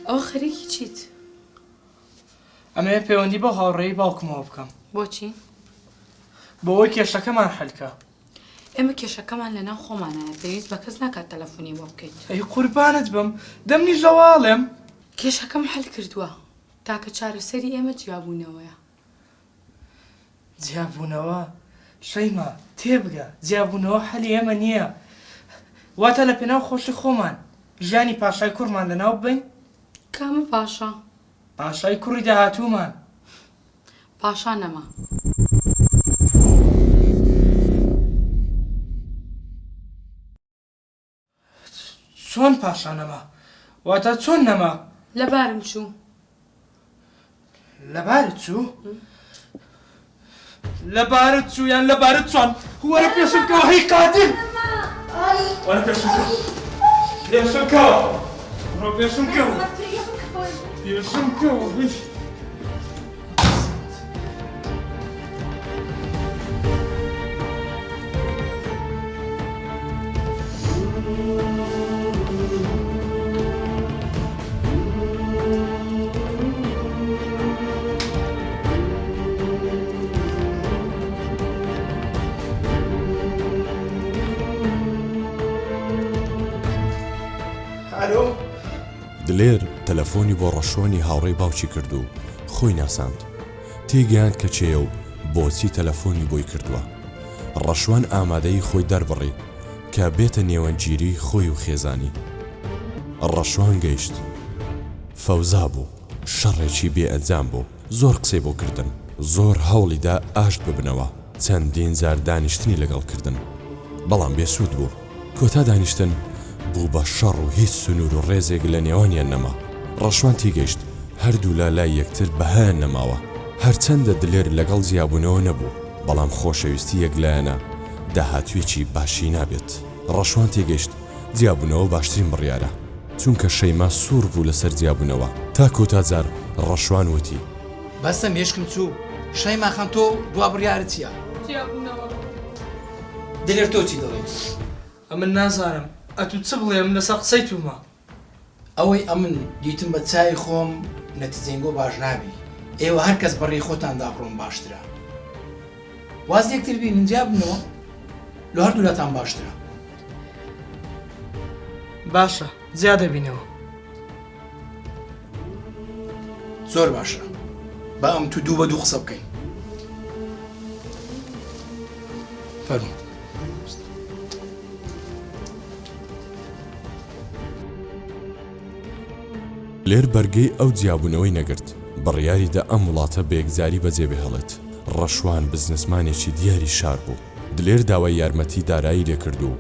ئەوە خەریکی چیت؟ ئەمەیە پەیوەندی بە هاوڕێی باوکمەوە بکەم. بۆچی؟ بۆەوەی کێشەکەمان حەلکە. ئێمە کێشەکەمان لەناو خۆمانایە، پێویست بە کەس ناکات تەلەفۆنی بۆ بکەیت. ئەی قوربانت بم، دەمنی ژەواڵێم. کێشەکەم حەل کردووە، تاکە چارەسەری ئێمە جیابوونەوەیە. جیابوونەوە؟ شەیما تێبگە، جیابوونەوە حەلی ئێمە نییە. واتە لە پێناو خۆشی خۆمان ژیانی پاشای کوڕمان لەناو ببین؟ کامە پاشا؟ پاشای کوڕی داهاتوومان. پاشا نەما. چۆن پاشا نەما؟ واتە چۆن نەما؟ لەبارم چوو. لەبارت چوو؟ لەبارت چوو یان لەبارت چۆن؟ وەرە پێشم کەوە هەی قاتیل! وەرە پێشم کەوە! پێشم کەوە! ڕۆ پێشم کەوە! پێشم کەوە! دلێر تەلەفۆنی بۆ ڕەشوانی هاوڕێی باوکی کرد و خۆی ناساند. تێگەیاند کە چێە و بۆچی تەلەفۆنی بۆی کردووە. ڕەشوان ئامادەی خۆی دەربڕی کە بێتە نێوەنگیری خۆی و خێزانی. ڕەشوان گەیشت. فەوزا بوو، شەڕێکی بێئەنجام بوو، زۆر قسەی بۆ کردن، زۆر هەوڵیدا ئاشت ببنەوە، چەندین جار دانیشتنی لەگەڵ کردن، بەڵام بێسوود بوو. کۆتا دانیشتن بوو بە شەڕ و هیچ سنوور و ڕێزێک لە نێوانیان نەما. ڕەشوان تێگەیشت هەردوو لای یەکتر بەهایان نەماوە. هەرچەندە دلێر لەگەڵ جیابوونەوە نەبوو، بەڵام خۆشەویستی یەکلایەنە داهاتوێکی باشی نابێت. ڕەشوان تێگەیشت جیابوونەوە باشترین بڕیارە، چونکە شەیما سوور بوو لەسەر جیابوونەوە. تا کۆتا جار ڕەشوان وتی بەسە مێشکم چوو، شەیما خەم تۆ دوا بڕیارت چییە؟ جیابوونەوە. دلێر تۆ چی دەڵێت؟ ئەمن نازانم، ئەتوو چ بڵێم لەسەر قسەی تومە؟ ئەوەی ئەمن دیتم بە چای خۆم نەتیجەنگۆ باش نابی. ئێوە هەر کەس بەڕێی خۆتاندا بڕۆم باشترە. واز یەکتر بینن جیابنەوە لە هەردوو لاتان باشترە. باشە، جیا دەبینەوە. زۆر باشە، بە ئەم تو دوو بە دوو قسە بکەین. فەرموو. لێر بەرگەی ئەو جیابوونەوەی نەگرت، بڕیاریدا ئەم وڵاتە بێگزاری بەجێ بهێڵێت. ڕەشوان بزنسمانێکی دیاری شار بوو. دلێر داوای یارمەتی دارایی لێکرد و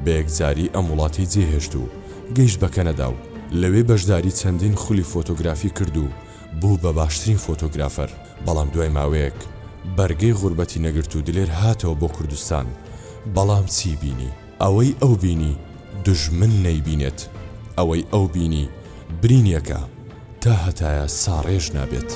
بێگزاری ئەم وڵاتی جێهێشت و گەیشت بە کەنەدا و لەوێ بەشداری چەندین خولی فۆتۆگرافی کرد و بوو بە باشترین فۆتۆگرافەر. بەڵام دوای ماوەیەک بەرگەی غوربەتی نەگرت و دلێر هاتەوە بۆ کوردستان. بەڵام چی بینی؟ ئەوەی ئەو بینی دژمن نەیبینێت، ئەوەی ئەو بینی برینیەکە تا هەتایە ساڕێژ نابێت.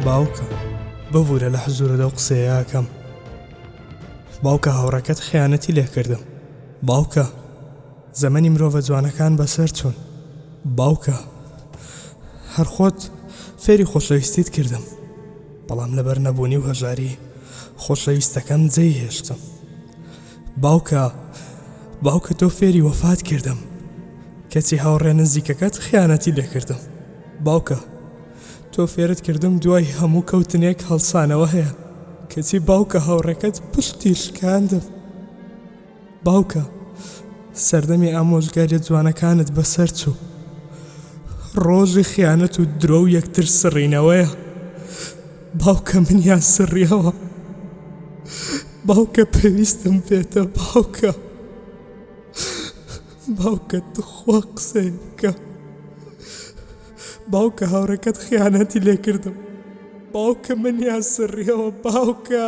باوکە ببوورە لە حزورەدا و قسەیەکەم. باوکە هاوڕەکەت خیانەتی لێکردم. باوکە زەمەنی مرۆڤە جوانەکان بەسەر چوون. باوکە هەر خۆت فێری خۆشەویستیت کردم، بەڵام لەبەر نەبوونی و هەژاری خۆشەویستەکەم جێی هێشتم. باوکە تۆ فێری وەفات کردم، کەچی هاوڕێ نزیکەکەت خیانەتی لێکردم. باوکە تۆ فێرت کردم دوای هەموو کەوتنێک هەڵسانەوە هەیە، کەچی باوکە هاوڕێکەت پشتی شکاندم. باوکە سەردەمی ئامۆژگاریە جوانەکانت بەسەر چوو ڕۆژی خیانەت و درۆ و یەکتر سڕینەوەیە باوکە منیان سڕیەوە باوکە پێویستم پێتە باوکە توخوا قسەی بکە باوکە هاوڕێکەت خیانەتی لێ کردم باوکە منیان سڕیەوە باوکە